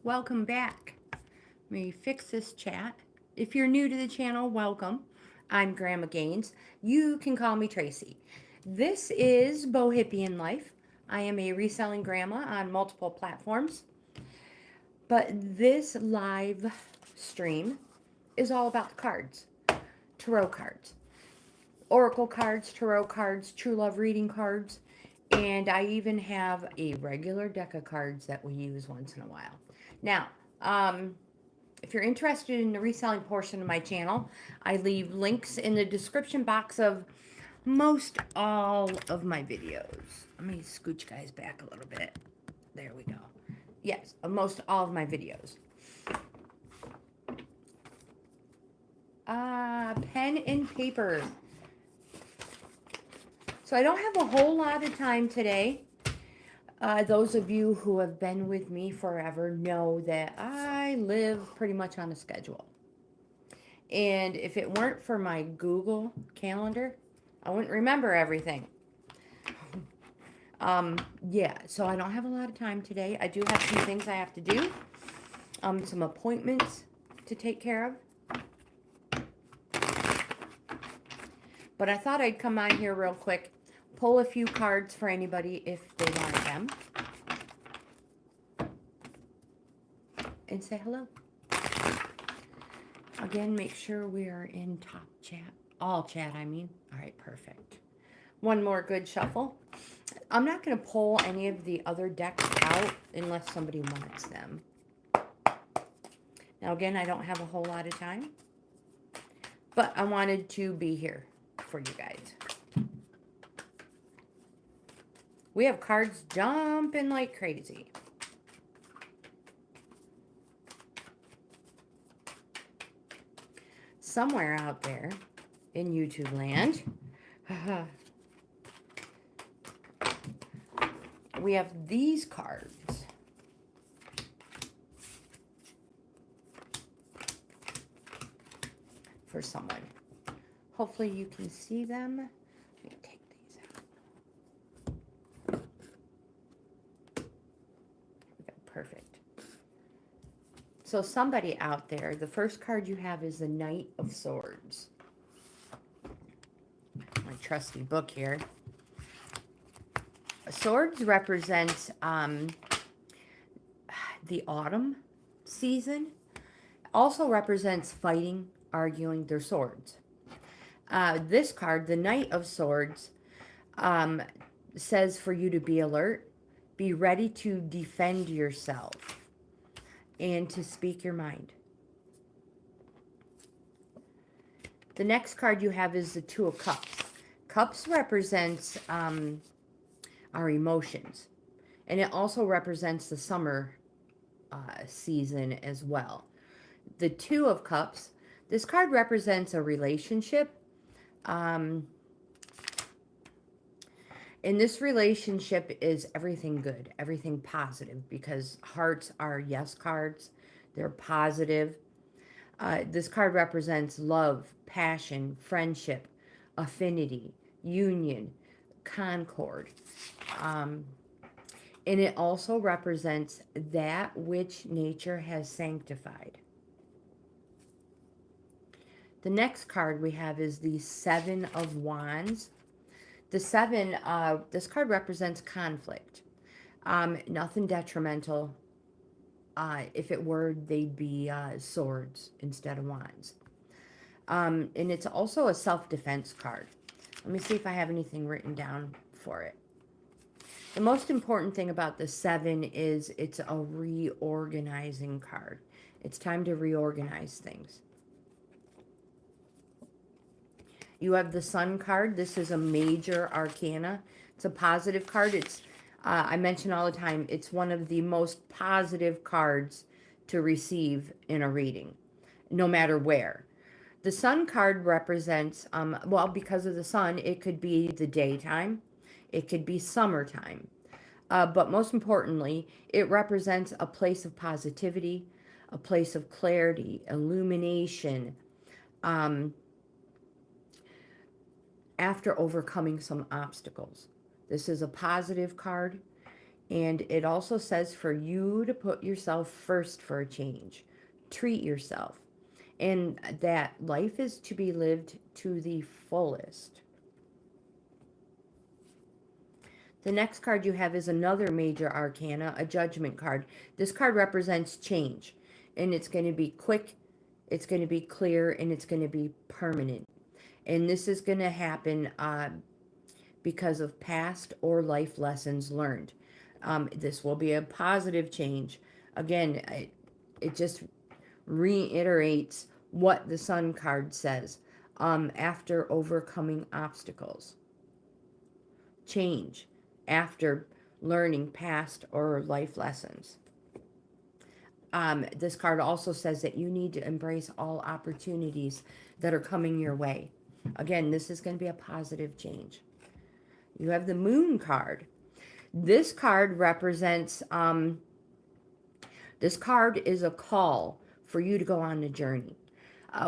welcome back. Let me fix this chat. If you're new to the channel, welcome. I'm Grandma Gaines. You can call me Tracy. This is Bohippian Life. I am a reselling grandma on multiple platforms, but this live stream is all about the cards, tarot cards, oracle cards, tarot cards, true love reading cards, and I even have a regular deck of cards that we use once in a while. Now, if you're interested in the reselling portion of my channel, I leave links in the description box of most all of my videos. Let me scooch guys back a little bit. There we go. Yes, of most all of my videos. Pen and paper. So I don't have a whole lot of time today. Those of you who have been with me forever know that I live pretty much on a schedule. And if it weren't for my Google Calendar, I wouldn't remember everything. Yeah, so I don't have a lot of time today. I do have some things I have to do. Some appointments to take care of. But I thought I'd come on here real quick, pull a few cards for anybody if they want them, and say hello. Again, make sure we are in top chat. All chat, I mean. All right, perfect. One more good shuffle. I'm not going to pull any of the other decks out unless somebody wants them. Now, again, I don't have a whole lot of time, but I wanted to be here for you guys. We have cards jumping like crazy. Somewhere out there in YouTube land, we have these cards. For someone. Hopefully you can see them. Let me take these out. Okay, perfect. So somebody out there, the first card you have is the Knight of Swords. My trusty book here. Swords represents the autumn season. Also represents fighting, arguing their swords. This card, the Knight of Swords, says for you to be alert, be ready to defend yourself, and to speak your mind. The next card you have is the Two of Cups. Cups represents our emotions, and it also represents the summer season as well. The Two of Cups, this card represents a relationship. And this relationship is everything good, everything positive, because hearts are yes cards. They're positive. This card represents love, passion, friendship, affinity, union, concord. And it also represents that which nature has sanctified. The next card we have is the Seven of Wands. The seven, this card represents conflict. Nothing detrimental. If it were, they'd be swords instead of wands. And it's also a self-defense card. Let me see if I have anything written down for it. The most important thing about the seven is it's a reorganizing card. It's time to reorganize things. You have the Sun card. This is a major arcana. It's a positive card. It's, I mention all the time, it's one of the most positive cards to receive in a reading, no matter where. The Sun card represents, well, because of the sun, it could be the daytime. It could be summertime. But most importantly, it represents a place of positivity, a place of clarity, illumination, after overcoming some obstacles. This is a positive card. And it also says for you to put yourself first for a change. Treat yourself. And that life is to be lived to the fullest. The next card you have is another major arcana, a judgment card. This card represents change. And it's going to be quick, it's going to be clear, and it's going to be permanent. And this is going to happen because of past or life lessons learned. This will be a positive change. Again, it just reiterates what the Sun card says. After overcoming obstacles. Change after learning past or life lessons. This card also says that you need to embrace all opportunities that are coming your way. Again, this is going to be a positive change. You have the Moon card. This card represents, this card is a call for you to go on a journey.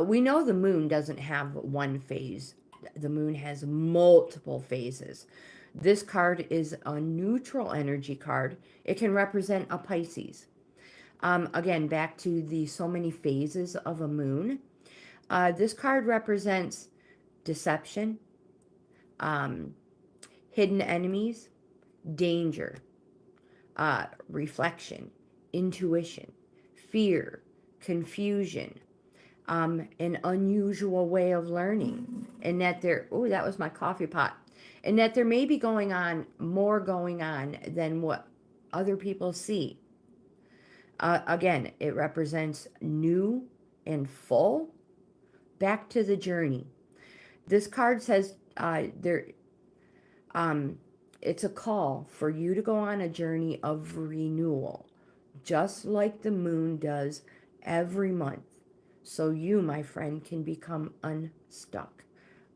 We know the moon doesn't have one phase. The moon has multiple phases. This card is a neutral energy card. It can represent a Pisces. Again, back to the so many phases of a moon. This card represents deception, hidden enemies, danger, reflection, intuition, fear, confusion, an unusual way of learning, and that there, oh, that was my coffee pot, and that there may be more going on than what other people see. Again, it represents new and full, back to the journey. This card says it's a call for you to go on a journey of renewal, just like the moon does every month. So you, my friend, can become unstuck.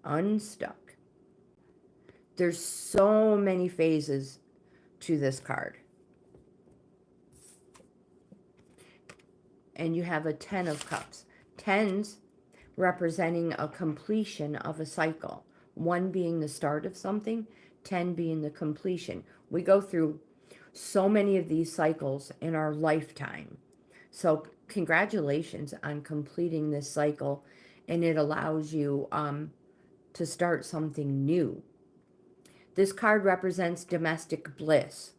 Unstuck. There's so many phases to this card. And you have a 10 of Cups. Tens representing a completion of a cycle. 1 being the start of something, 10 being the completion. We go through so many of these cycles in our lifetime. So congratulations on completing this cycle, and it allows you to start something new. This card represents domestic bliss.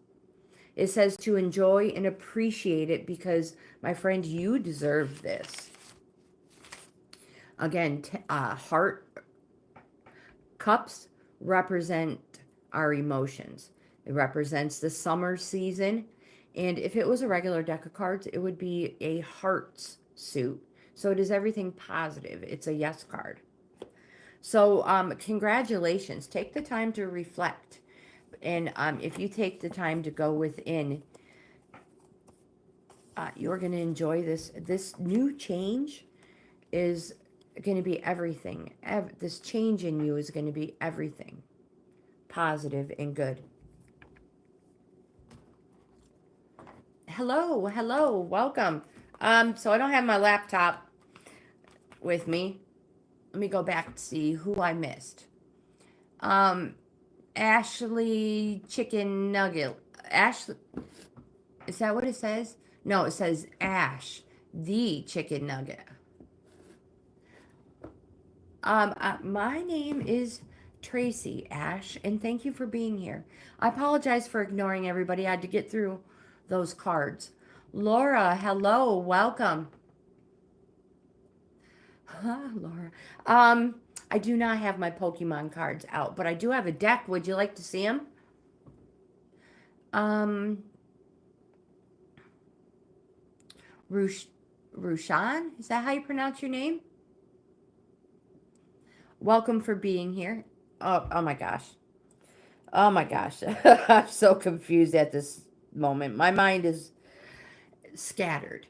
It says to enjoy and appreciate it because, my friend, you deserve this. Again, heart cups represent our emotions. It represents the summer season. And if it was a regular deck of cards, it would be a hearts suit. So it is everything positive. It's a yes card. So congratulations. Take the time to reflect. And if you take the time to go within, you're going to enjoy this. This new change is going to be everything. This change in you is going to be everything positive and good. Hello, welcome. So I don't have my laptop with me. Let me go back to see who I missed. Ashley Chicken Nugget. Ashley, is that what it says? No, it says Ash, the Chicken Nugget. My name is Tracy, Ash, and thank you for being here. I apologize for ignoring everybody. I had to get through those cards. Laura, hello, welcome. Laura. I do not have my Pokemon cards out, but I do have a deck. Would you like to see them? Rushan, is that how you pronounce your name? Welcome for being here. Oh my gosh. Oh my gosh. I'm so confused at this moment. My mind is scattered.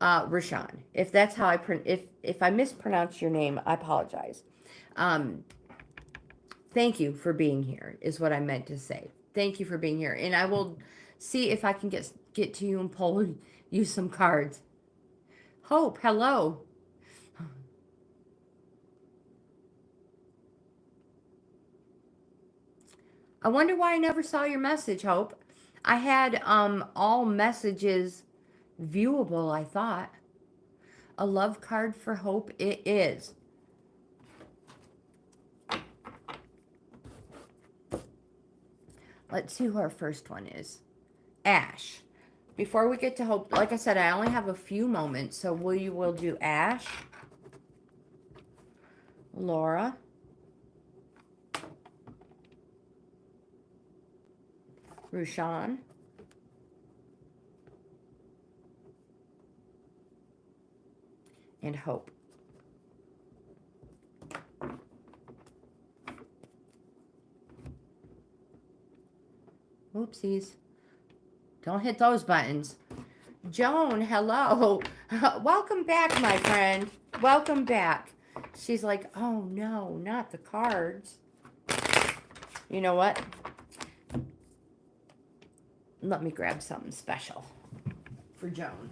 Rashawn, if that's how if I mispronounce your name, I apologize. Thank you for being here is what I meant to say. Thank you for being here, and I will see if I can get to you and pull you some cards. Hope, hello. I wonder why I never saw your message, Hope. I had all messages viewable, I thought. A love card for hope it is. Let's see who our first one is. Ash. Before we get to hope, like I said, I only have a few moments, so we will do Ash, Laura, Rushan, and Hope. Oopsies. Don't hit those buttons. Joan, hello. Welcome back, my friend. Welcome back. She's like, oh no, not the cards. You know what? Let me grab something special for Joan.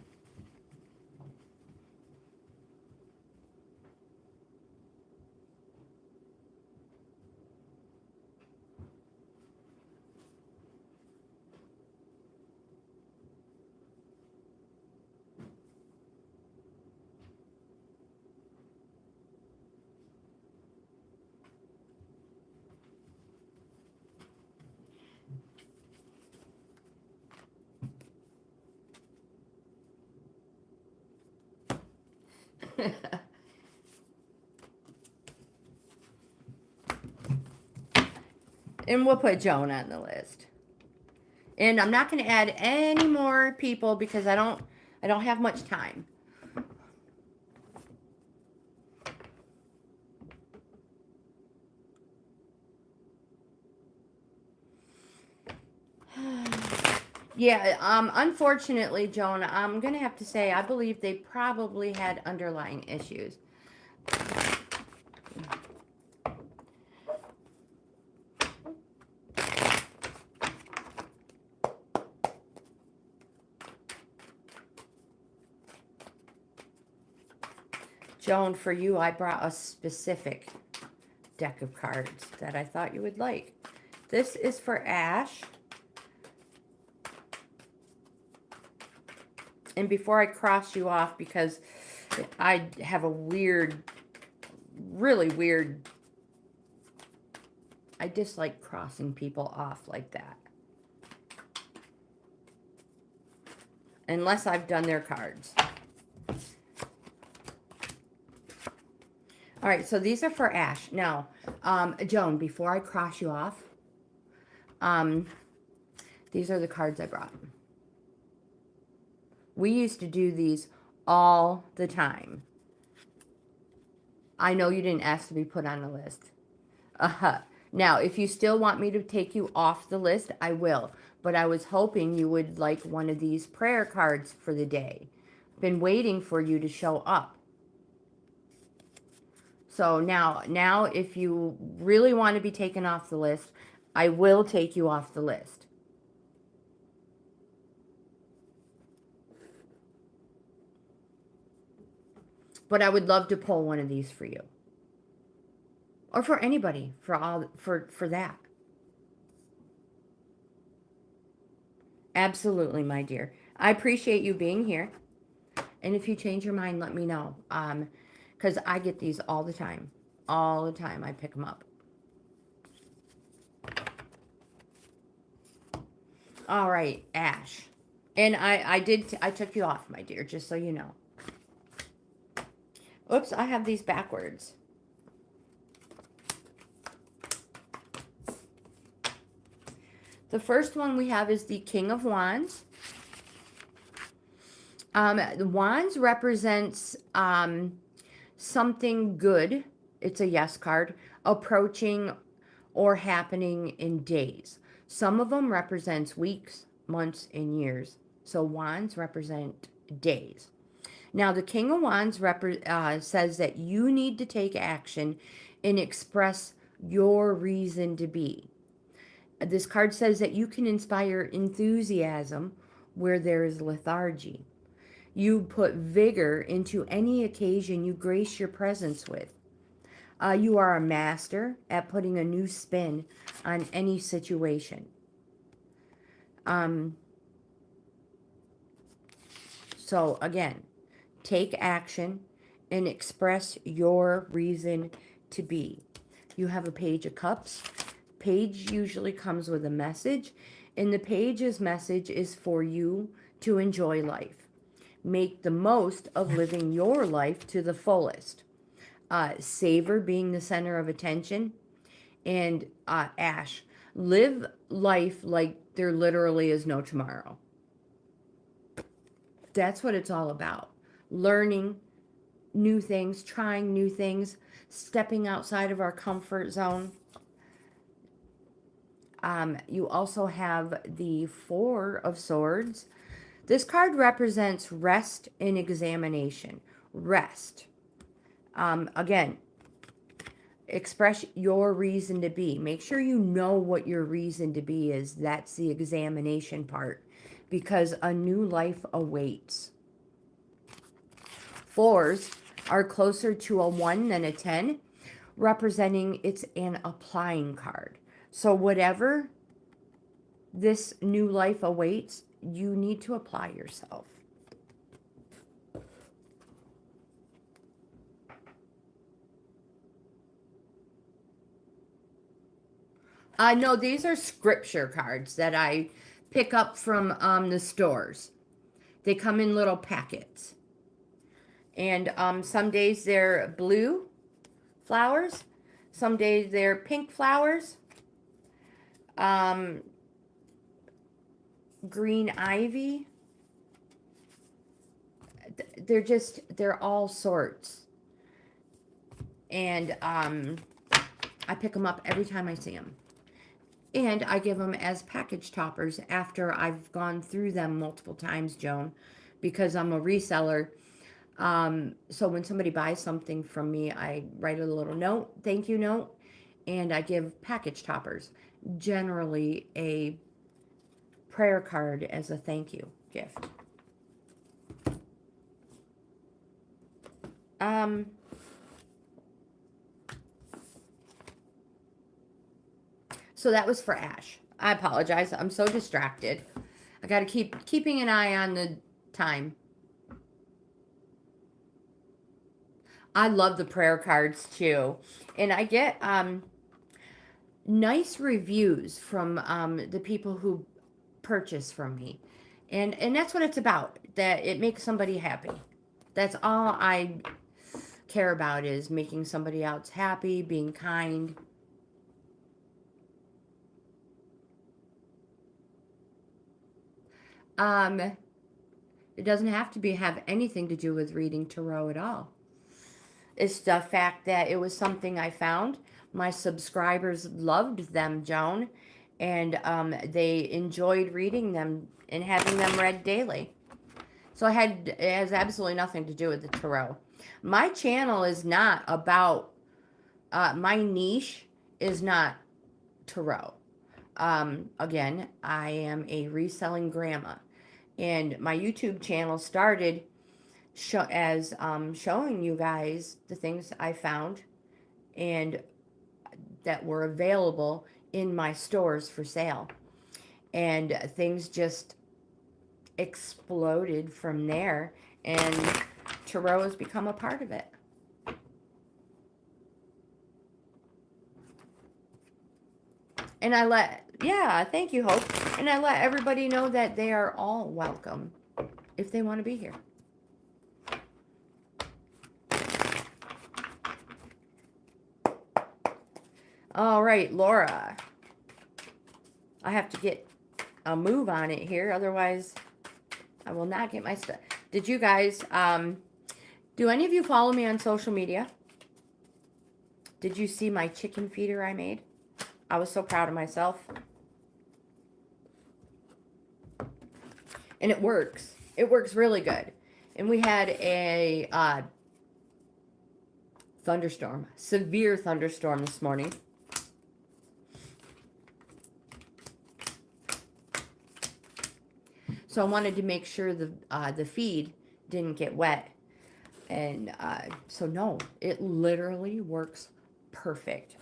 And we'll put Joan on the list. And I'm not going to add any more people because I don't have much time. Yeah, unfortunately, Joan, I'm going to have to say I believe they probably had underlying issues. Joan, for you, I brought a specific deck of cards that I thought you would like. This is for Ash. And before I cross you off, because I have a weird, really weird, I dislike crossing people off like that. Unless I've done their cards. All right, so these are for Ash. Now, Joan, before I cross you off, these are the cards I brought. We used to do these all the time. I know you didn't ask to be put on the list. Now, if you still want me to take you off the list, I will. But I was hoping you would like one of these prayer cards for the day. Been waiting for you to show up. So now if you really want to be taken off the list, I will take you off the list. But I would love to pull one of these for you. Or for anybody, for that. Absolutely, my dear. I appreciate you being here. And if you change your mind, let me know. Because I get these all the time. All the time I pick them up. All right, Ash. And I took you off, my dear, just so you know. Oops, I have these backwards. The first one we have is the King of Wands. The Wands represents something good. It's a yes card. Approaching or happening in days. Some of them represents weeks, months, and years. So Wands represent days. Now, the King of Wands says that you need to take action and express your reason to be. This card says that you can inspire enthusiasm where there is lethargy. You put vigor into any occasion you grace your presence with. You are a master at putting a new spin on any situation. So again, take action and express your reason to be. You have a page of cups. Page usually comes with a message, and the page's message is for you to enjoy life. Make the most of living your life to the fullest. Savor being the center of attention. And Ash, live life like there literally is no tomorrow. That's what it's all about. Learning new things, trying new things, stepping outside of our comfort zone. You also have the Four of Swords. This card represents rest and examination. Rest. Again, express your reason to be. Make sure you know what your reason to be is. That's the examination part, because a new life awaits. Fours are closer to a 1 than a 10, representing it's an applying card. So whatever this new life awaits, you need to apply yourself. No, these are scripture cards that I pick up from the stores. They come in little packets. And some days they're blue flowers. Some days they're pink flowers. Green ivy. They're all sorts. And I pick them up every time I see them. And I give them as package toppers after I've gone through them multiple times, Joan, because I'm a reseller. So when somebody buys something from me, I write a little note, thank you note, and I give package toppers, generally a prayer card as a thank you gift. So that was for Ash. I apologize. I'm so distracted. I got to keeping an eye on the time. I love the prayer cards too. And I get nice reviews from the people who purchase from me. And that's what it's about. That it makes somebody happy. That's all I care about, is making somebody else happy, being kind. It doesn't have to have anything to do with reading tarot at all. It's the fact that it was something I found. My subscribers loved them, Joan, and they enjoyed reading them and having them read daily. So it has absolutely nothing to do with the tarot. My channel is not about, my niche is not tarot. Again, I am a reselling grandma. And my YouTube channel started as showing you guys the things I found and that were available in my stores for sale. And things just exploded from there. And tarot has become a part of it. And thank you, Hope. And I let everybody know that they are all welcome if they want to be here. All right, Laura. I have to get a move on it here. Otherwise, I will not get my stuff. Did you guys, do any of you follow me on social media? Did you see my chicken feeder I made? I was so proud of myself. And it works. It works really good. And we had a thunderstorm, severe thunderstorm this morning. So I wanted to make sure the feed didn't get wet. And so no, it literally works perfect.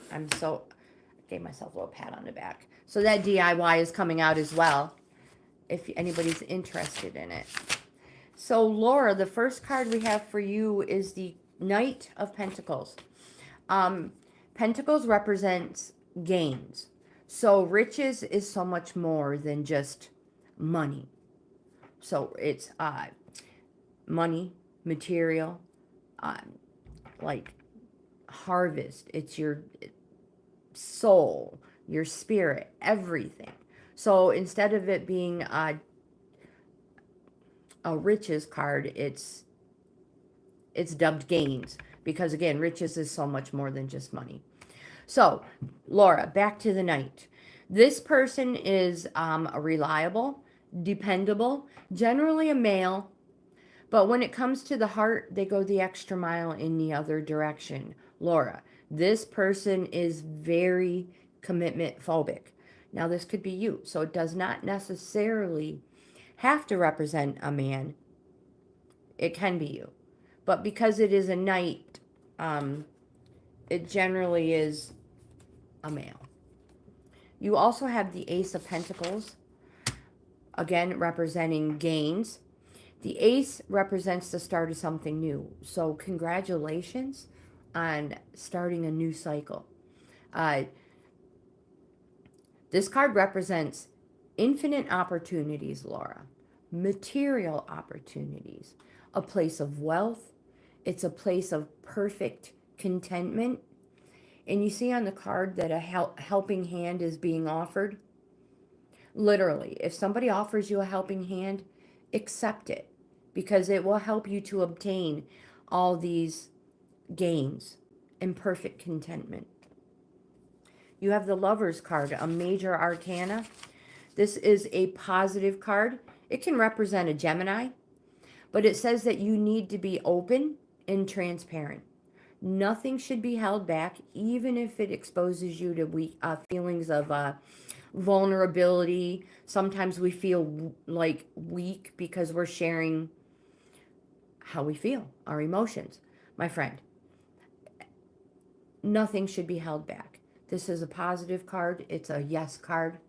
Gave myself a little pat on the back. So that DIY is coming out as well. if anybody's interested in it. So Laura, the first card we have for you is the Knight of Pentacles. Pentacles represents gains. So riches is so much more than just money. So it's money, material, like harvest. It's your soul, your spirit, everything. So instead of it being a riches card, it's dubbed gains, because again, riches is so much more than just money. So Laura, back to the Knight. This person is a reliable, dependable, generally a male, but when it comes to the heart, they go the extra mile in the other direction. Laura, this person is very commitment phobic. Now this could be you, so it does not necessarily have to represent a man. It can be you. But because it is a Knight, it generally is a male. You also have the Ace of Pentacles, again representing gains. The Ace represents the start of something new. So congratulations on starting a new cycle. This card represents infinite opportunities, Laura. Material opportunities. A place of wealth. It's a place of perfect contentment. And you see on the card that a helping hand is being offered. Literally, if somebody offers you a helping hand, accept it, because it will help you to obtain all these gains and perfect contentment. You have the Lover's card, a major arcana. This is a positive card. It can represent a Gemini, but it says that you need to be open and transparent. Nothing should be held back, even if it exposes you to feelings of vulnerability. Sometimes we feel like weak because we're sharing how we feel, our emotions. My friend, nothing should be held back. This is a positive card. It's a yes card.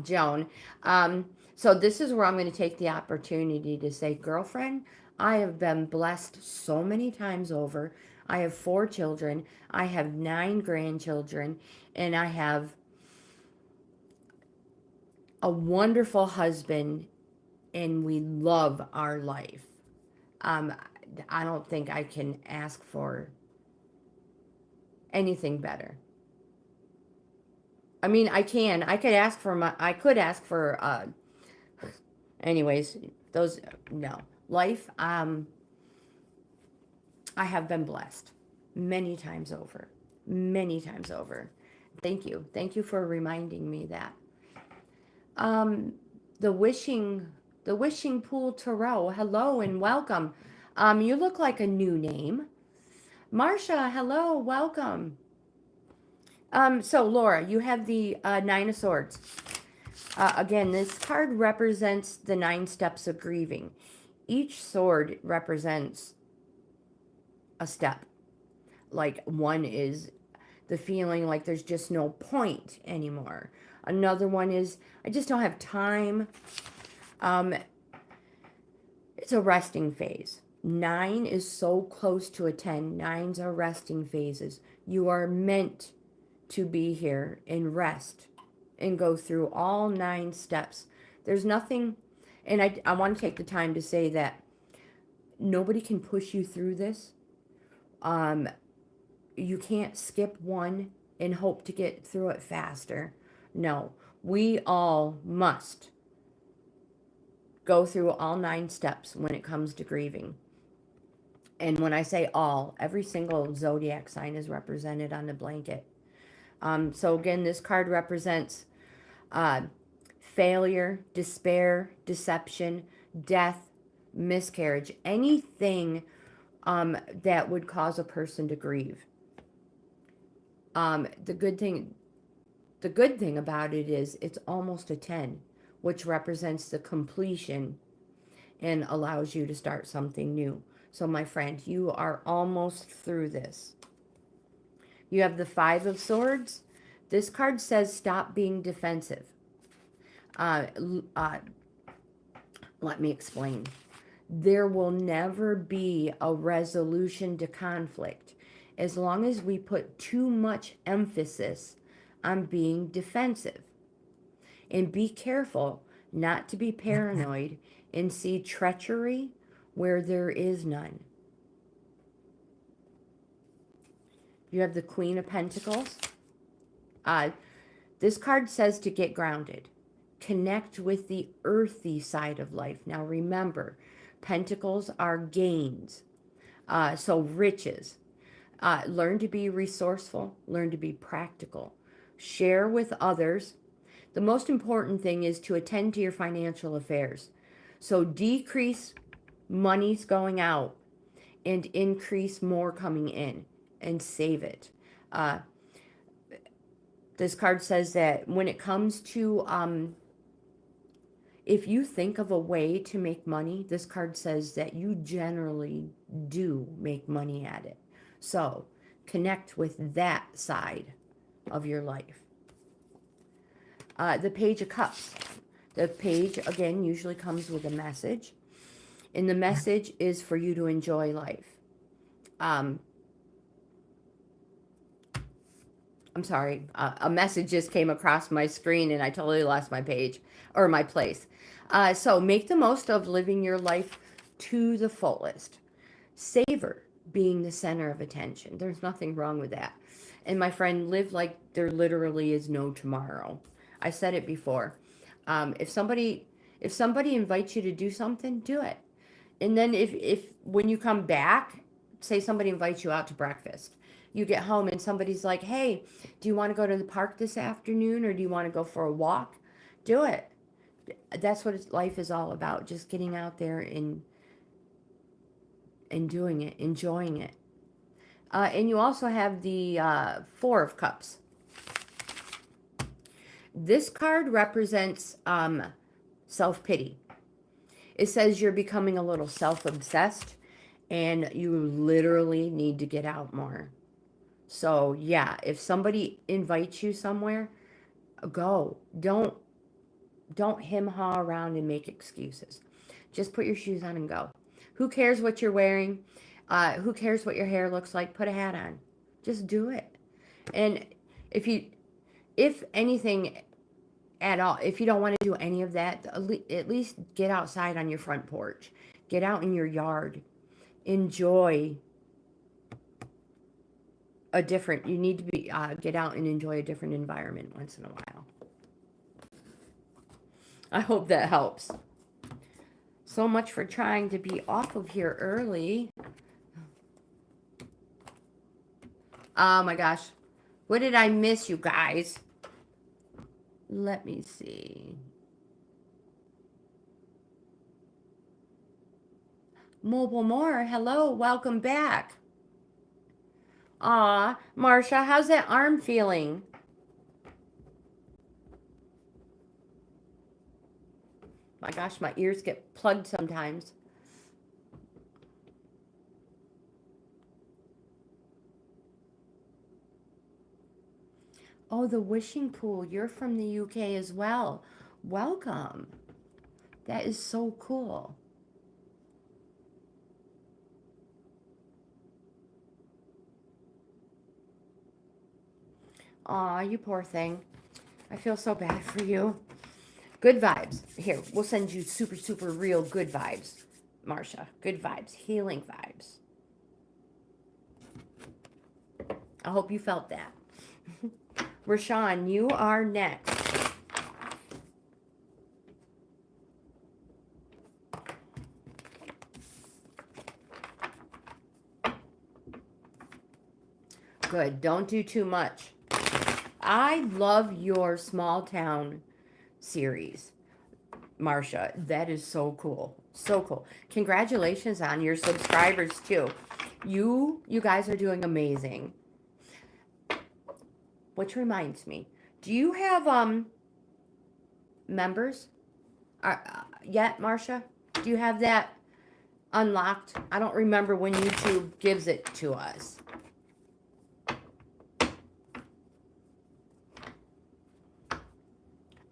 Joan. So this is where I'm going to take the opportunity to say, girlfriend, I have been blessed so many times over. I have 4 children. I have 9 grandchildren. And I have a wonderful husband. And we love our life. I don't think I can ask for anything better. I mean, I could ask for anyways, those, no. Life, I have been blessed many times over. Many times over. Thank you. Thank you for reminding me that. The Wishing Pool Tarot, hello and welcome. You look like a new name. Marsha, hello, welcome. So Laura, you have the 9 of Swords. Again, this card represents the 9 steps of grieving. Each sword represents a step. Like, one is the feeling like there's just no point anymore. Another one is, I just don't have time. It's a resting phase. 9 is so close to a 10. 9s are resting phases. You are meant to be here and rest and go through all 9 steps. There's nothing, and I want to take the time to say that nobody can push you through this. You can't skip one and hope to get through it faster. No, we all must go through all 9 steps when it comes to grieving. And when I say all, every single zodiac sign is represented on the blanket. So again, this card represents failure, despair, deception, death, miscarriage, anything that would cause a person to grieve. The good thing about it is it's almost a 10, which represents the completion and allows you to start something new. So my friend, you are almost through this. You have the Five of Swords. This card says stop being defensive. Let me explain. There will never be a resolution to conflict as long as we put too much emphasis on being defensive. And be careful not to be paranoid and see treachery where there is none. You have the Queen of Pentacles. This card says to get grounded. Connect with the earthy side of life. Now remember, Pentacles are gains. So riches. Learn to be resourceful. Learn to be practical. Share with others. The most important thing is to attend to your financial affairs. So decrease monies going out and increase more coming in and save it. This card says that when it comes to, if you think of a way to make money, this card says that you generally do make money at it. So connect with that side of your life. The Page of Cups. The page, again, usually comes with a message. And the message is for you to enjoy life. I'm sorry. A message just came across my screen and I totally lost my page or my place. So make the most of living your life to the fullest. Savor being the center of attention. There's nothing wrong with that. And my friend, live like there literally is no tomorrow. I said it before. If somebody invites you to do something, do it. And then if when you come back, say somebody invites you out to breakfast, you get home and somebody's like, hey, do you want to go to the park this afternoon or do you want to go for a walk? Do it. That's what life is all about. Just getting out there and doing it, enjoying it. And you also have the Four of Cups. This card represents self-pity. It says you're becoming a little self-obsessed and you literally need to get out more. So yeah, if somebody invites you somewhere, go. Don't hem-haw around and make excuses. Just put your shoes on and go. Who cares what you're wearing? Who cares what your hair looks like? Put a hat on. Just do it. And if anything at all, if you don't want to do any of that, at least get outside on your front porch. Get out in your yard. Enjoy a different, you need to be, get out and enjoy a different environment once in a while. I hope that helps. So much for trying to be off of here early. Oh my gosh. What did I miss, you guys? Let me see. Mobile More, hello, welcome back. Aw, Marsha, how's that arm feeling? My gosh, my ears get plugged sometimes. Oh, the wishing pool. You're from the UK as well. Welcome. That is so cool. Aw, you poor thing. I feel so bad for you. Good vibes. Here, we'll send you super, super real good vibes, Marsha. Good vibes. Healing vibes. I hope you felt that. Rashawn, you are next. Good. Don't do too much. I love your small town series, Marsha. That is so cool. So cool. Congratulations on your subscribers too. You guys are doing amazing. Which reminds me, do you have members yet, Marsha? Do you have that unlocked? I don't remember when YouTube gives it to us.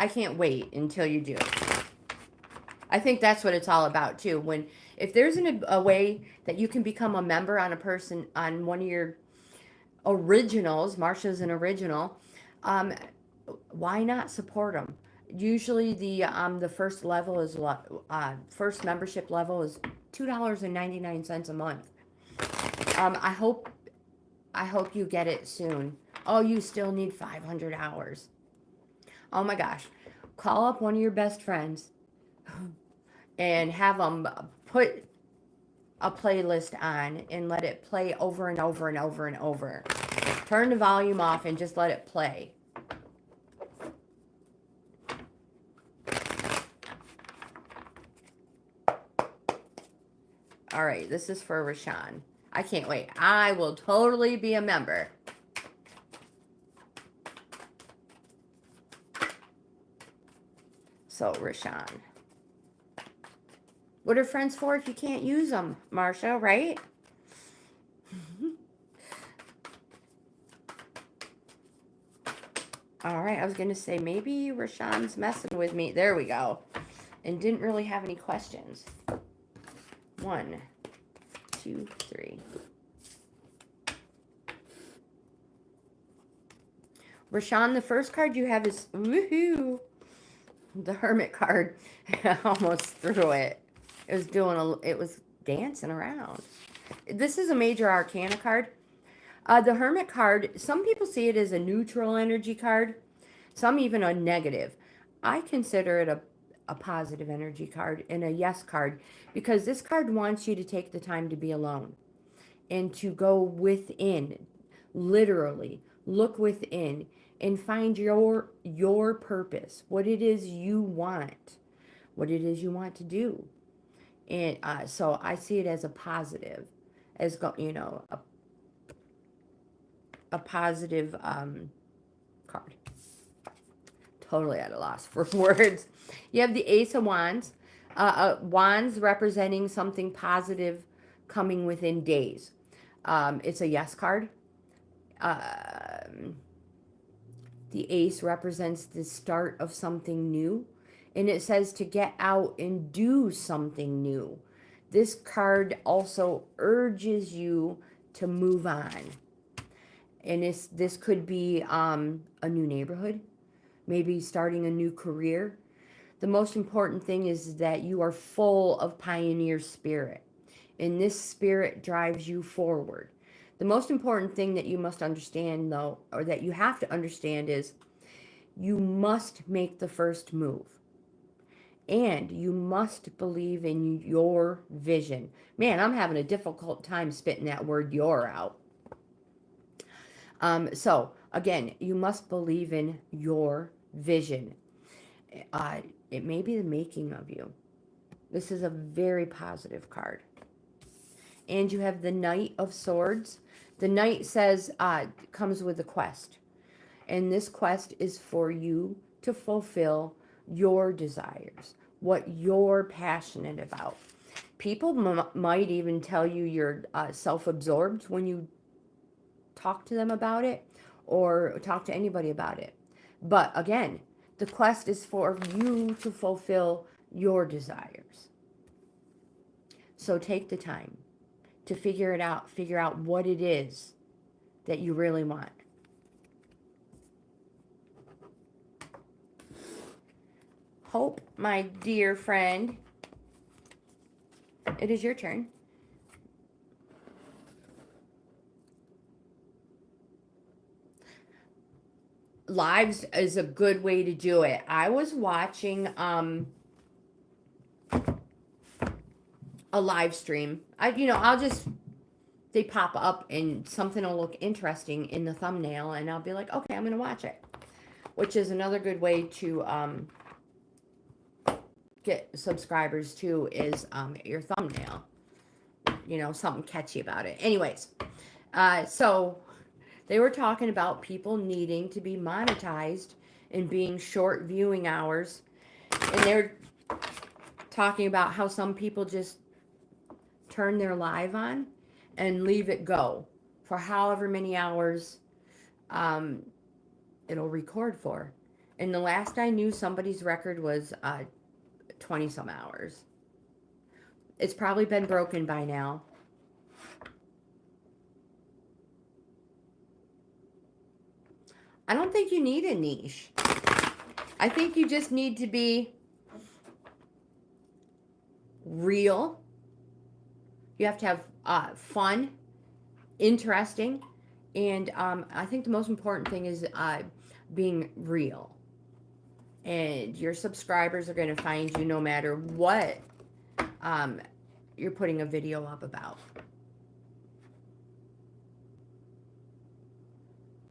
I can't wait until you do it. I think that's what it's all about too. If there's a way that you can become a member on one of your originals, Marsha's an original, why not support them? Usually the first level is first membership level is $2.99 a month. I hope you get it soon. Oh, you still need 500 hours. Oh my gosh. Call up one of your best friends and have them put a playlist on and let it play over and over and over and over. Turn the volume off and just let it play. All right, this is for Rashawn. I can't wait. I will totally be a member. So, Rashawn. What are friends for if you can't use them, Marsha, right? All right, I was going to say maybe Rashawn's messing with me. There we go. And didn't really have any questions. 1, 2, 3. Rashawn, the first card you have is, woohoo, the Hermit card. I almost threw it. It was dancing around. This is a major arcana card. The Hermit card, some people see it as a neutral energy card, some even a negative. I consider it a positive energy card and a yes card, because this card wants you to take the time to be alone and to go within, literally look within and find your purpose, what it is you want, to do. And so I see it as a positive, as a positive card. Totally at a loss for words. You have the Ace of Wands. Wands representing something positive coming within days. It's a yes card. The Ace represents the start of something new. And it says to get out and do something new. This card also urges you to move on. And this could be a new neighborhood, maybe starting a new career. The most important thing is that you are full of pioneer spirit, and this spirit drives you forward. The most important thing that you must understand, though, or that you have to understand, is you must make the first move. And you must believe in your vision. Man, I'm having a difficult time spitting that word "your" out. So, again, you must believe in your vision. It may be the making of you. This is a very positive card. And you have the Knight of Swords. The Knight says, comes with a quest. And this quest is for you to fulfill your desires, what you're passionate about. People might even tell you you're self-absorbed when you talk to them about it, or talk to anybody about it. But again, the quest is for you to fulfill your desires. So take the time to figure out what it is that you really want. Hope, my dear friend, it is your turn. Lives is a good way to do it. I was watching a live stream. They pop up and something will look interesting in the thumbnail, and I'll be like, okay, I'm gonna watch it. Which is another good way to get subscribers too, is your thumbnail. Something catchy about it. Anyways, so they were talking about people needing to be monetized and being short viewing hours. And they're talking about how some people just turn their live on and leave it go for however many hours it'll record for. And the last I knew, somebody's record was 20 some hours. It's probably been broken by now. I don't think you need a niche. I think you just need to be real. You have to have fun, interesting, and I think the most important thing is being real. And your subscribers are going to find you no matter what you're putting a video up about.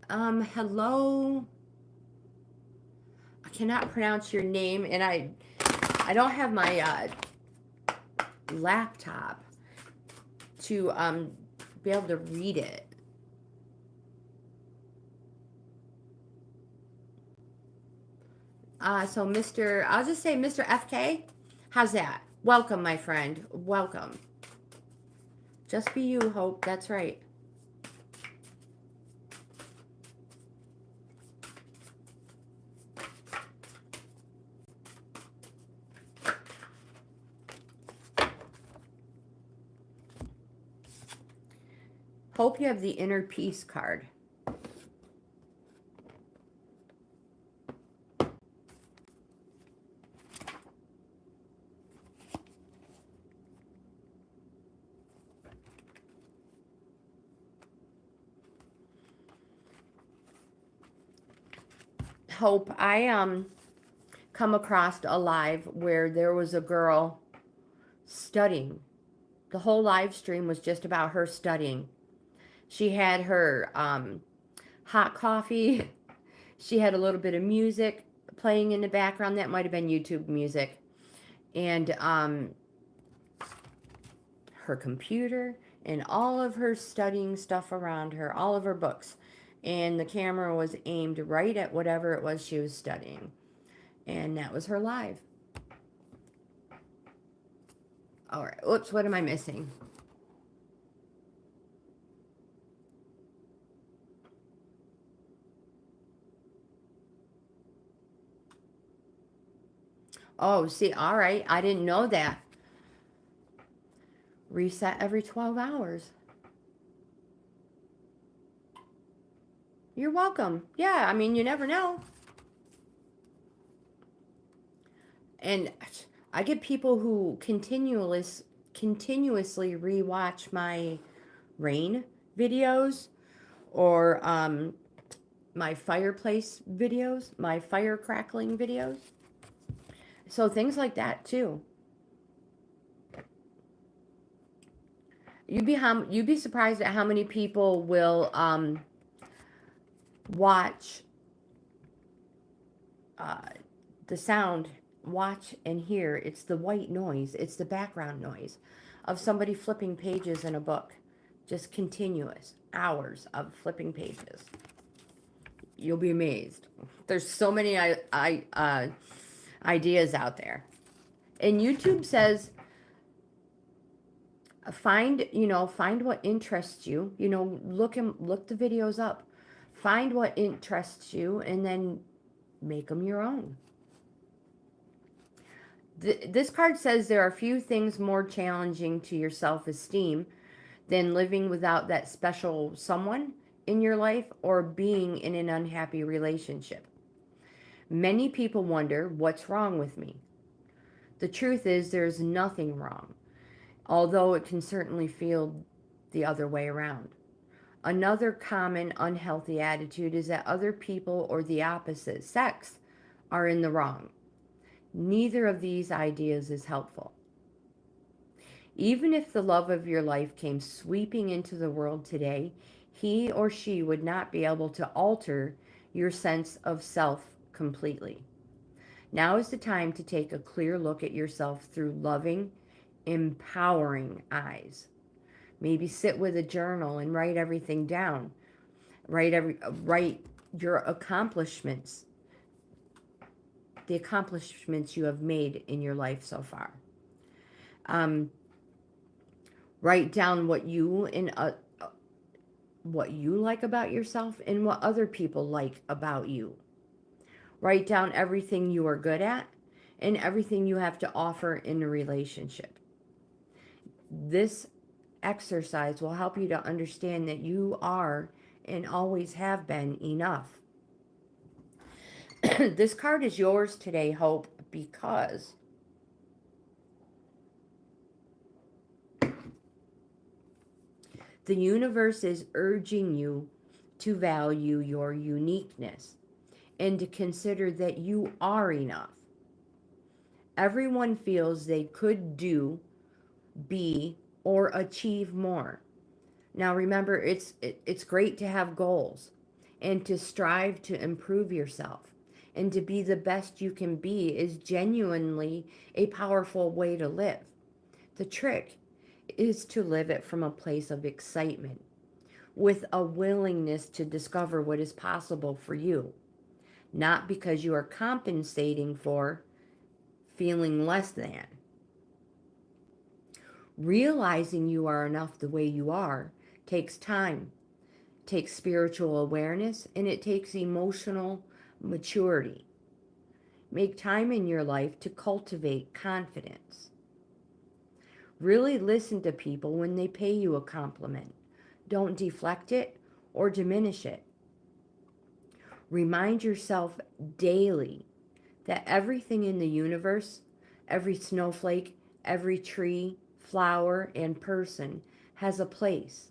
Hello. I cannot pronounce your name, and I don't have my laptop to be able to read it. So I'll just say Mr. FK. How's that? Welcome, my friend. Welcome. Just be you, Hope. That's right. Hope you have the inner peace card. Hope, I come across a live where there was a girl studying. The whole live stream was just about her studying. She had her hot coffee. She had a little bit of music playing in the background. That might have been YouTube music. And her computer and all of her studying stuff around her, all of her books. And the camera was aimed right at whatever it was she was studying. And that was her live. All right. Oops, what am I missing? Oh, see, all right. I didn't know that. Reset every 12 hours. You're welcome. Yeah, I mean, you never know. And I get people who continuously rewatch my rain videos or my fireplace videos, my fire crackling videos. So things like that too. You'd be surprised at how many people will watch the sound, watch and hear. It's the white noise. It's the background noise of somebody flipping pages in a book. Just continuous hours of flipping pages. You'll be amazed. There's so many ideas out there. And YouTube says, find what interests you. Look the videos up. Find what interests you and then make them your own. This card says there are few things more challenging to your self-esteem than living without that special someone in your life or being in an unhappy relationship. Many people wonder, what's wrong with me? The truth is there's nothing wrong, although it can certainly feel the other way around. Another common unhealthy attitude is that other people or the opposite sex are in the wrong. Neither of these ideas is helpful. Even if the love of your life came sweeping into the world today, he or she would not be able to alter your sense of self completely. Now is the time to take a clear look at yourself through loving, empowering eyes. Maybe sit with a journal and write everything down. Write your accomplishments, the accomplishments you have made in your life so far. Write down what you like about yourself and what other people like about you. Write down everything you are good at and everything you have to offer in a relationship. This exercise will help you to understand that you are and always have been enough. This card is yours today, Hope, because the universe is urging you to value your uniqueness and to consider that you are enough. Everyone feels they could do, be, or achieve more. Now remember, it's great to have goals and to strive to improve yourself, and to be the best you can be is genuinely a powerful way to live. The trick is to live it from a place of excitement, with a willingness to discover what is possible for you, not because you are compensating for feeling less than. Realizing you are enough the way you are takes time, takes spiritual awareness, and it takes emotional maturity. Make time in your life to cultivate confidence. Really listen to people when they pay you a compliment. Don't deflect it or diminish it. Remind yourself daily that everything in the universe, every snowflake, every tree, flower, and person has a place.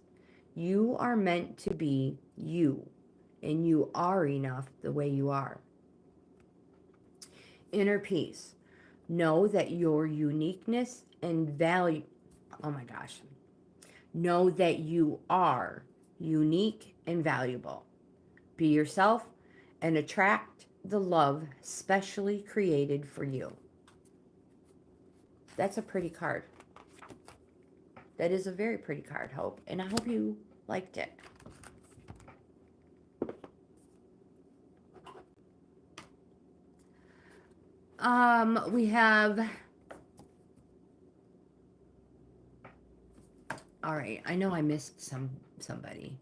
You are meant to be you, and you are enough the way you are. Inner peace. Know that your uniqueness and value, oh my gosh, know that you are unique and valuable. Be yourself and attract the love specially created for you. That's a pretty card. That is a very pretty card, Hope, and I hope you liked it. We have, all right, I know I missed somebody.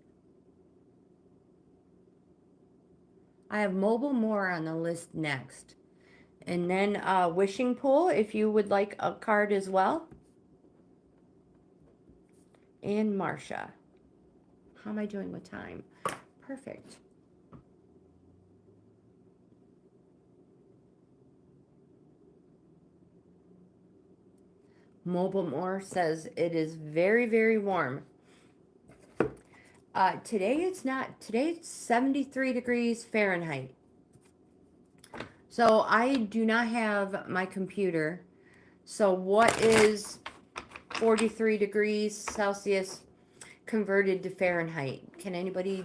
I have Mobile More on the list next. And then Wishing Pool, if you would like a card as well. And Marcia. How am I doing with time? Perfect. Mobile More says it is very, very warm. Today it's not. Today it's 73 degrees Fahrenheit. So I do not have my computer. So what is 43 degrees Celsius converted to Fahrenheit? Can anybody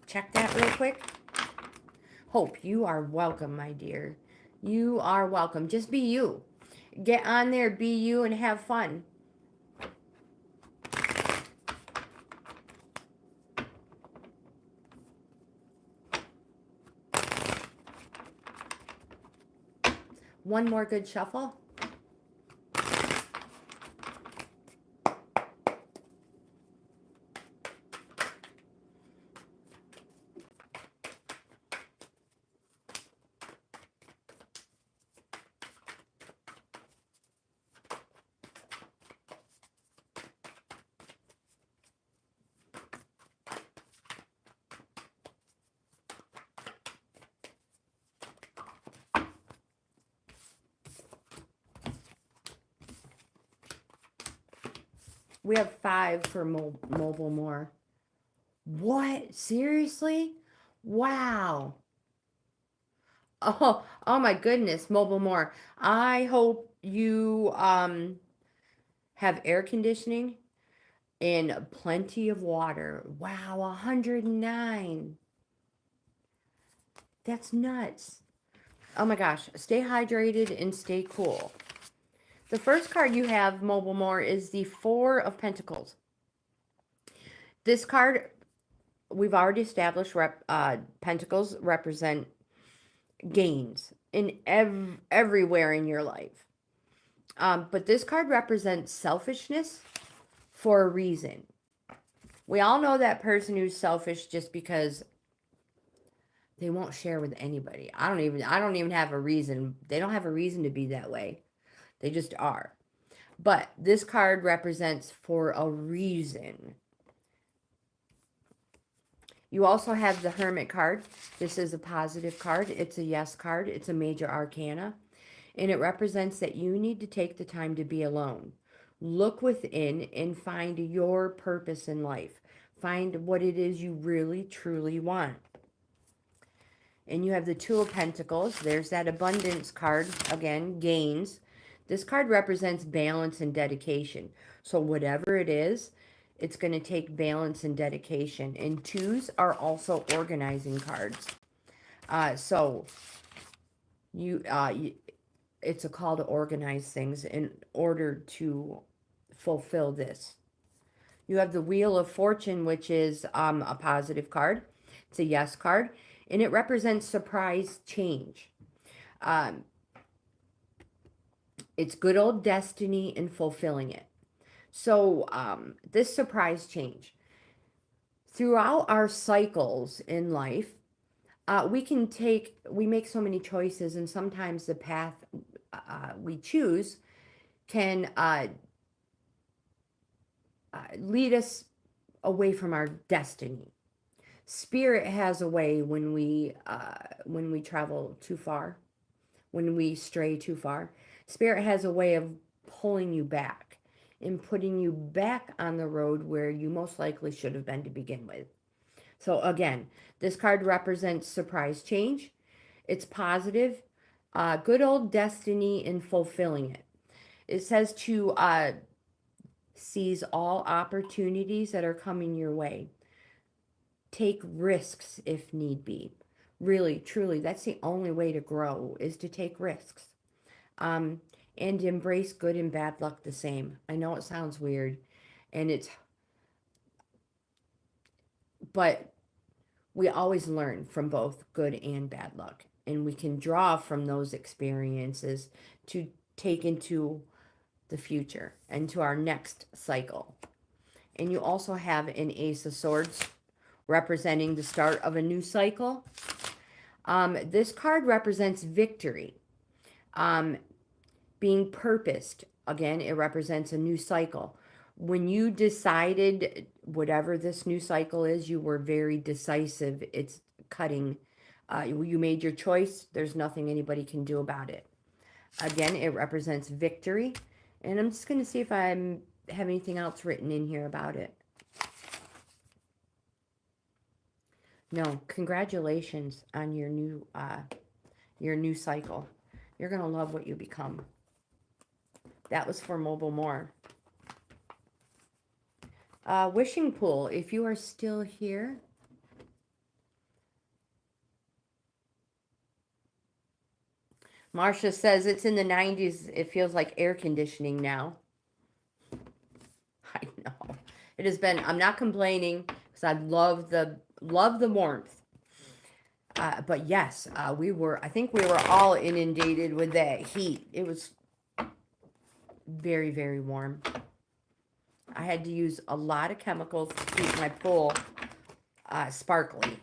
check that real quick? Hope, you are welcome, my dear. You are welcome. Just be you. Get on there, be you, and have fun. One more good shuffle. We have 5 for Mobile More. What? Seriously? Wow. Oh my goodness, Mobile More. I hope you have air conditioning and plenty of water. Wow, 109. That's nuts. Oh my gosh, stay hydrated and stay cool. The first card you have, Mobile More, is the 4 of Pentacles. This card, we've already established, Pentacles represent gains in everywhere in your life. But this card represents selfishness for a reason. We all know that person who's selfish just because they won't share with anybody. I don't even have a reason. They don't have a reason to be that way. They just are. But this card represents for a reason. You also have the Hermit card. This is a positive card. It's a yes card. It's a major arcana. And it represents that you need to take the time to be alone. Look within and find your purpose in life. Find what it is you really, truly want. And you have the Two of Pentacles. There's that abundance card. Again, GAINZ. This card represents balance and dedication. So whatever it is, it's going to take balance and dedication. And twos are also organizing cards. So it's a call to organize things in order to fulfill this. You have the Wheel of Fortune, which is a positive card. It's a yes card. And it represents surprise change. It's good old destiny and fulfilling it. So this surprise change. Throughout our cycles in life, we make so many choices, and sometimes the path we choose can lead us away from our destiny. Spirit has a way when we travel too far, when we stray too far. Spirit has a way of pulling you back and putting you back on the road where you most likely should have been to begin with. So again, this card represents surprise change. It's positive, good old destiny and fulfilling it. It says to seize all opportunities that are coming your way. Take risks if need be. Really, truly, that's the only way to grow, is to take risks. And embrace good and bad luck the same. I know it sounds weird, but we always learn from both good and bad luck. And we can draw from those experiences to take into the future and to our next cycle. And you also have an Ace of Swords representing the start of a new cycle. This card represents victory. Being purposed. Again, it represents a new cycle. When you decided whatever this new cycle is, you were very decisive. It's cutting. You made your choice. There's nothing anybody can do about it. Again, it represents victory. And I'm just going to see if I have anything else written in here about it. No, congratulations on your new cycle. You're going to love what you become. That was for Mobile More. Wishing Pool, if you are still here. Marcia says it's in the 90s. It feels like air conditioning now. I know. It has been, I'm not complaining because I love the warmth. But yes, I think we were all inundated with that heat. It was very, very warm. I had to use a lot of chemicals to keep my pool sparkly.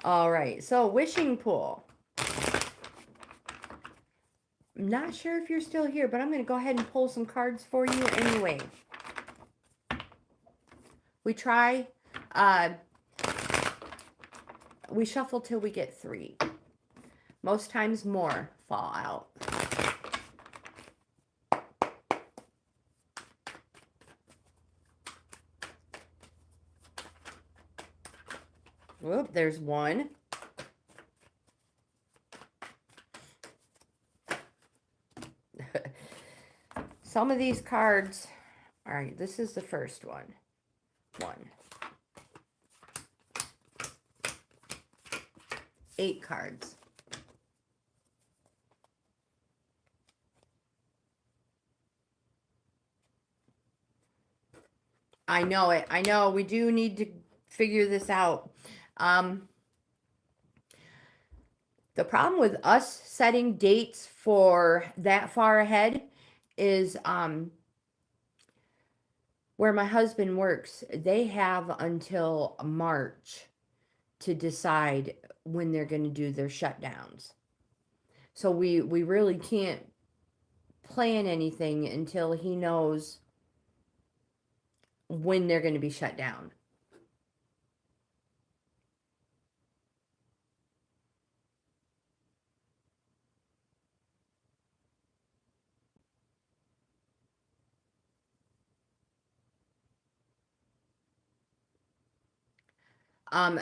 All right, so Wishing Pool. I'm not sure if you're still here, but I'm going to go ahead and pull some cards for you anyway. We try, we shuffle till we get 3. Most times more fall out. Whoop, there's 1. Some of these cards, all right, this is the first one. 1. 8 cards. I know it. I know we do need to figure this out. The problem with us setting dates for that far ahead is Where my husband works, they have until March to decide when they're going to do their shutdowns. So we really can't plan anything until he knows when they're going to be shut down.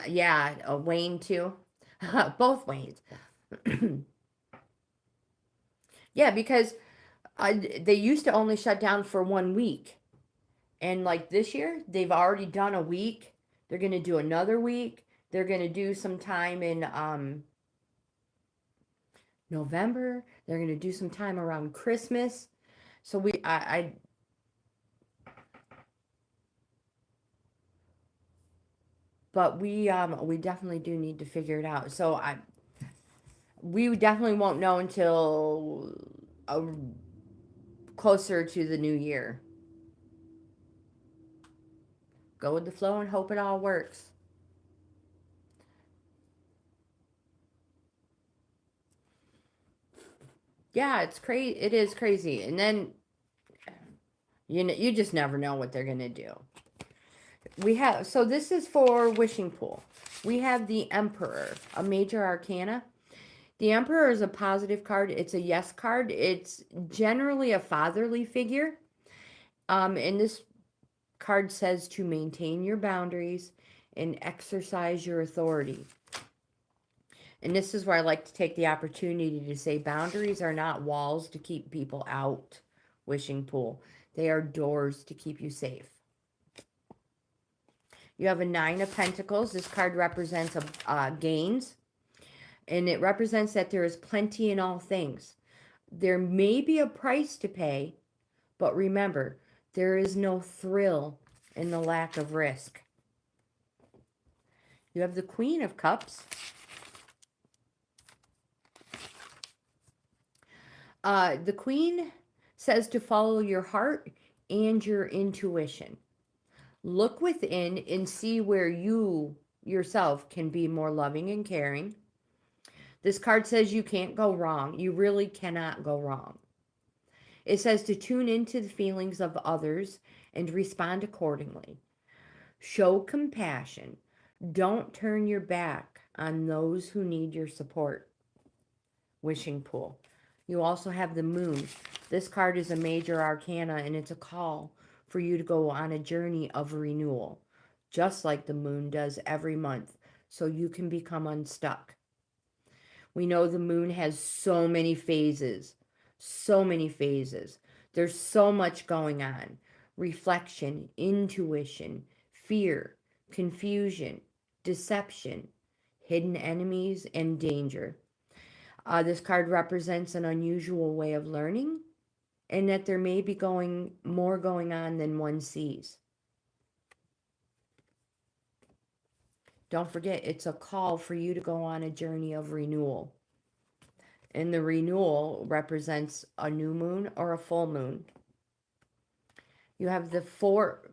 Yeah, Wayne too. Both Waynes. Yeah, because they used to only shut down for 1 week. And like this year, they've already done a week. They're going to do another week. They're going to do some time in November. They're going to do some time around Christmas. So but we definitely do need to figure it out. So we definitely won't know until closer to the new year. Go with the flow and hope it all works. Yeah, it's crazy. It is crazy. And then you just never know what they're gonna do. We have, so this is for wishing pool. We have the Emperor, a major arcana. The Emperor is a positive card. It's a yes card. It's generally a fatherly figure. And this card says to maintain your boundaries and exercise your authority. And this is where I like to take the opportunity to say boundaries are not walls to keep people out, wishing pool. They are doors to keep you safe. You have a 9 of Pentacles. This card represents GAINZ. And it represents that there is plenty in all things. There may be a price to pay, but remember, there is no thrill in the lack of risk. You have the Queen of Cups. The Queen says to follow your heart and your intuition. Look within and see where you yourself can be more loving and caring. This card says you can't go wrong. You really cannot go wrong. It says to tune into the feelings of others and respond accordingly. Show compassion. Don't turn your back on those who need your support. Wishing pool. You also have the Moon. This card is a major arcana and it's a call for you to go on a journey of renewal, just like the moon does every month, so you can become unstuck. We know the moon has so many phases, so many phases. There's so much going on. Reflection, intuition, fear, confusion, deception, hidden enemies, and danger. This card represents an unusual way of learning and that there may be more going on than one sees. Don't forget, it's a call for you to go on a journey of renewal. And the renewal represents a new moon or a full moon. You have the four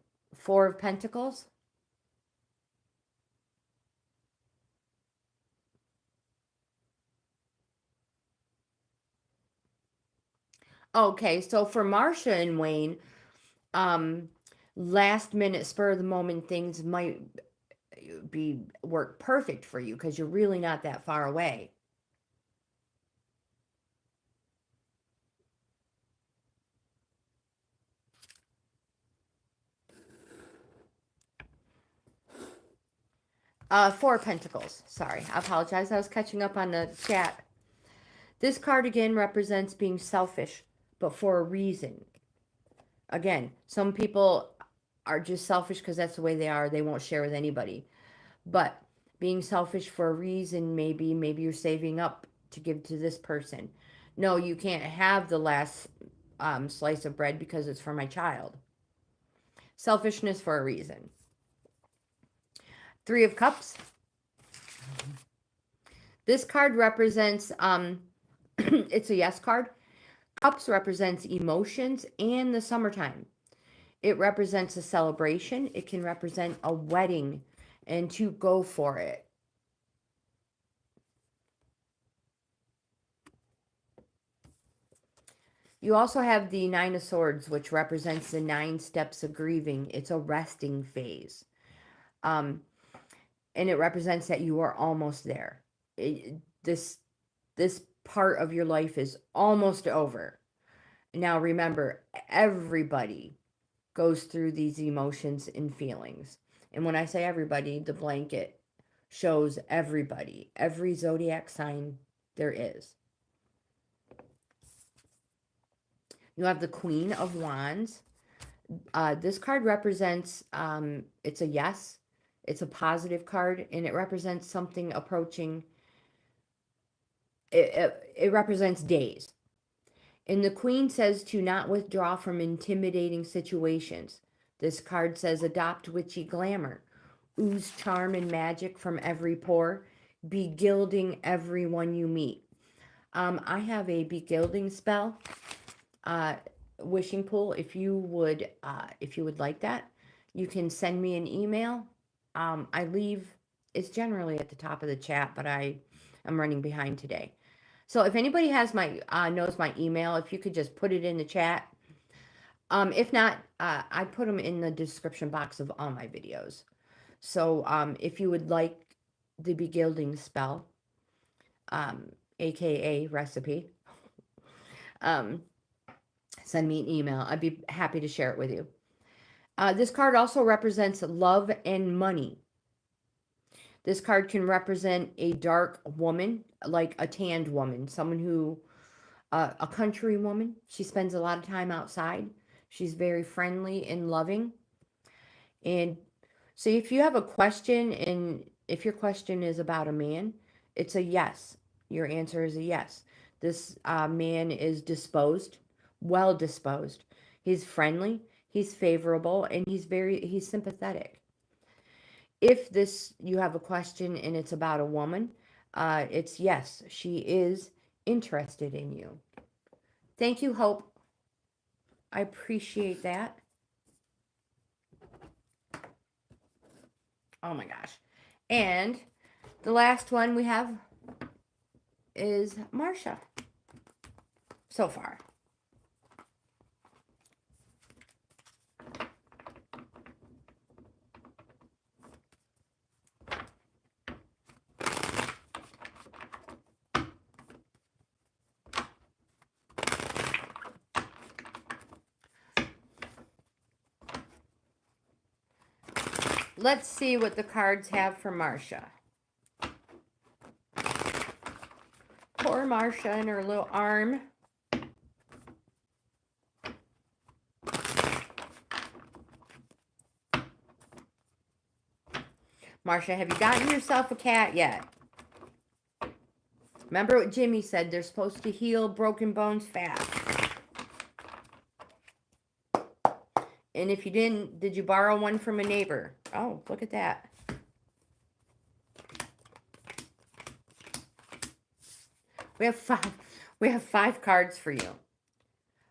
of Pentacles. Okay, so for Marcia and Wayne, last minute spur of the moment things might work perfect for you because you're really not that far away. Four of Pentacles. Sorry, I apologize. I was catching up on the chat. This card again represents being selfish, but for a reason. Again, some people are just selfish because that's the way they are. They won't share with anybody. But being selfish for a reason, maybe you're saving up to give to this person. No, you can't have the last slice of bread because it's for my child. Selfishness for a reason. 3 of Cups. This card represents, it's a yes card. Cups represents emotions and the summertime. It represents a celebration. It can represent a wedding and to go for it. You also have the Nine of Swords, which represents the 9 steps of grieving. It's a resting phase. And it represents that you are almost there. This part of your life is almost over. Now remember, everybody goes through these emotions and feelings. And when I say everybody, the blanket shows everybody, every zodiac sign there is. You have the Queen of Wands. This card represents, it's a yes. It's a positive card, and it represents something approaching. It represents days. And the Queen says to not withdraw from intimidating situations. This card says adopt witchy glamour. Ooze charm and magic from every pore. Be gilding everyone you meet. I have a begilding spell. Wishing pool. If you would like that, you can send me an email. I leave, it's generally at the top of the chat, but I'm running behind today. So if anybody has my knows my email, if you could just put it in the chat. If not, I put them in the description box of all my videos. So if you would like the begilding spell, aka recipe, send me an email. I'd be happy to share it with you. This card also represents love and money. This card can represent a dark woman, like a tanned woman, someone who, a country woman. She spends a lot of time outside. She's very friendly and loving. And so if you have a question, and if your question is about a man, it's a yes. Your answer is a yes. This man is disposed, well disposed. He's friendly, he's favorable, and he's sympathetic. If you have a question and it's about a woman, it's yes, she is interested in you. Thank you, Hope. I appreciate that. Oh my gosh. And the last one we have is Marsha so far. Let's see what the cards have for Marsha. Poor Marsha and her little arm. Marsha, have you gotten yourself a cat yet? Remember what Jimmy said, they're supposed to heal broken bones fast. And if you didn't, did you borrow one from a neighbor? Oh, look at that. We have five cards for you.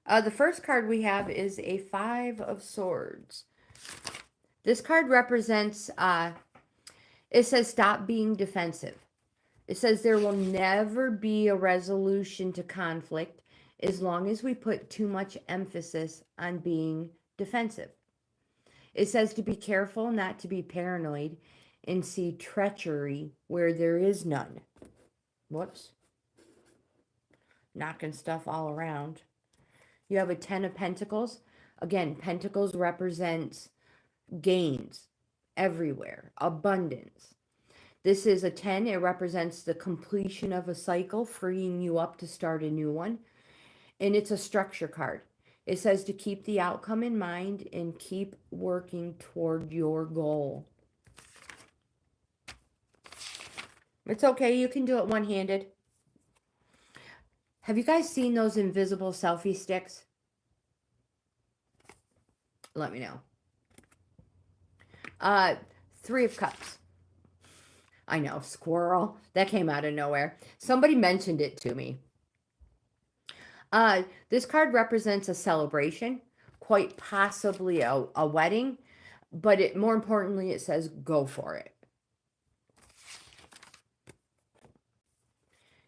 The first card we have is a 5 of Swords. This card represents, it says stop being defensive. It says there will never be a resolution to conflict as long as we put too much emphasis on being defensive. It says to be careful not to be paranoid and see treachery where there is none. Whoops. Knocking stuff all around. You have a 10 of Pentacles. Again, Pentacles represents gains everywhere, abundance. This is a 10. It represents the completion of a cycle, freeing you up to start a new one. And it's a structure card. It says to keep the outcome in mind and keep working toward your goal. It's okay. You can do it one-handed. Have you guys seen those invisible selfie sticks? Let me know. 3 of Cups. I know, squirrel. That came out of nowhere. Somebody mentioned it to me. This card represents a celebration, quite possibly a wedding, but more importantly, it says go for it.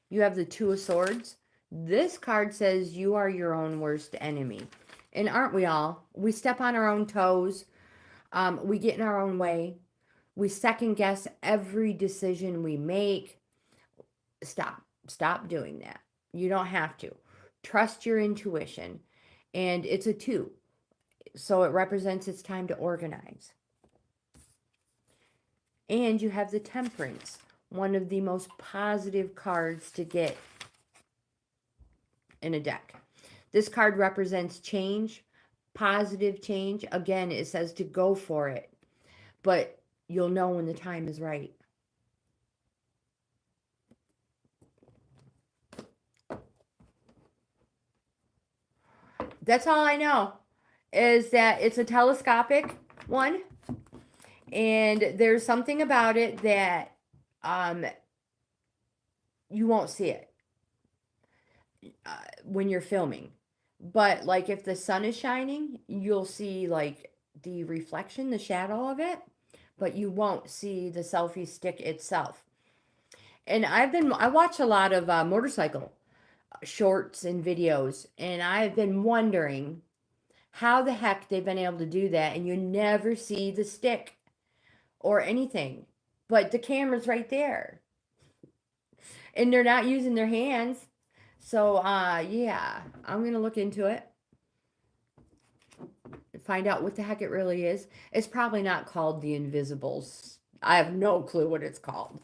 You have the Two of Swords. This card says you are your own worst enemy. And aren't we all? We step on our own toes. We get in our own way. We second guess every decision we make. Stop doing that. You don't have to. Trust your intuition. And it's a 2. So it represents it's time to organize. And you have the Temperance, one of the most positive cards to get in a deck. This card represents change, positive change. Again, it says to go for it, but you'll know when the time is right. That's all I know, is that it's a telescopic one, and there's something about it that you won't see it when you're filming. But like if the sun is shining, you'll see like the reflection, the shadow of it, but you won't see the selfie stick itself. And I watch a lot of motorcycle shorts and videos, and I've been wondering how the heck they've been able to do that, and you never see the stick or anything, but the camera's right there, and they're not using their hands. So yeah, I'm gonna look into it, find out what the heck it really is. It's probably not called the Invisibles. I have no clue what it's called,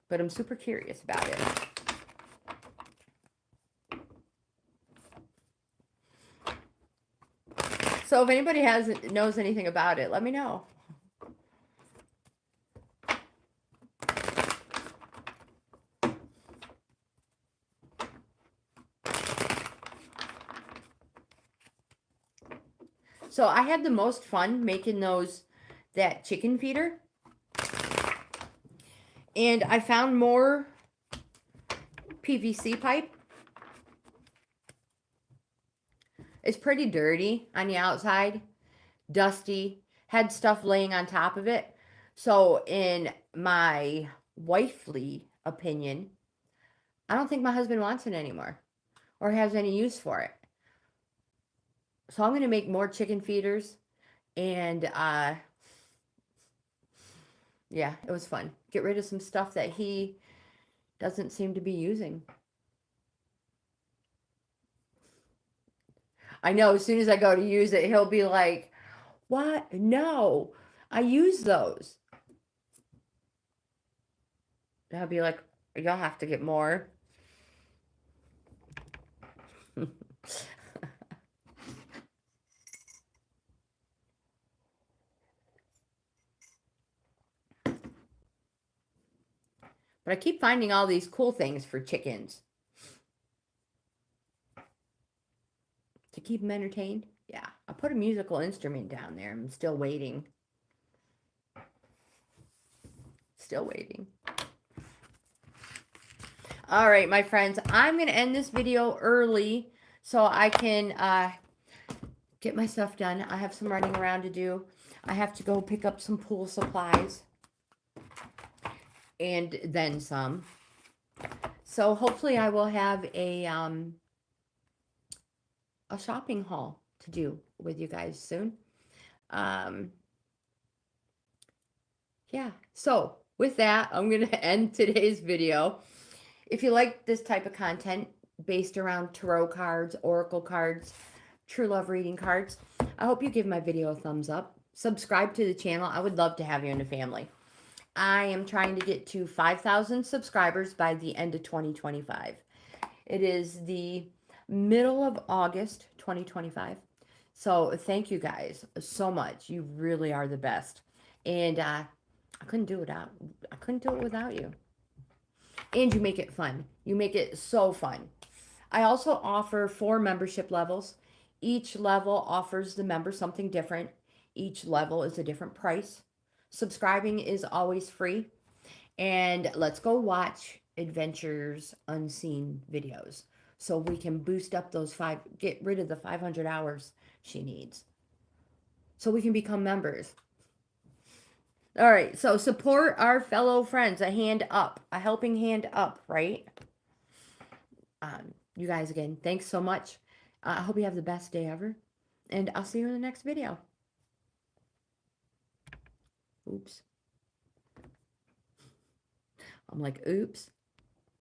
but I'm super curious about it. So if anybody knows anything about it, let me know. So I had the most fun making that chicken feeder. And I found more PVC pipe. It's pretty dirty on the outside, dusty, had stuff laying on top of it. So in my wifely opinion, I don't think my husband wants it anymore or has any use for it. So I'm going to make more chicken feeders, and yeah, it was fun. Get rid of some stuff that he doesn't seem to be using. I know as soon as I go to use it, he'll be like, what? No, I use those. And I'll be like, you'll have to get more. But I keep finding all these cool things for chickens. To keep them entertained. Yeah, I put a musical instrument down there. I'm still waiting. Still waiting. All right, my friends. I'm going to end this video early so I can get my stuff done. I have some running around to do. I have to go pick up some pool supplies. And then some. So hopefully I will have a shopping haul to do with you guys soon. Yeah, so with that, I'm going to end today's video. If you like this type of content based around tarot cards, oracle cards, true love reading cards, I hope you give my video a thumbs up. Subscribe to the channel. I would love to have you in the family. I am trying to get to 5,000 subscribers by the end of 2025. It is the middle of August 2025. So thank you guys so much. You really are the best. And I couldn't do it without you. And you make it fun. You make it so fun. I also offer 4 membership levels. Each level offers the member something different. Each level is a different price. Subscribing is always free. And let's go watch Adventures Unseen videos. so we can boost up those get rid of the 500 hours she needs. So we can become members. All right, so support our fellow friends, a hand up, a helping hand up, right? You guys, again, thanks so much. I hope you have the best day ever, and I'll see you in the next video. Oops. I'm like, oops.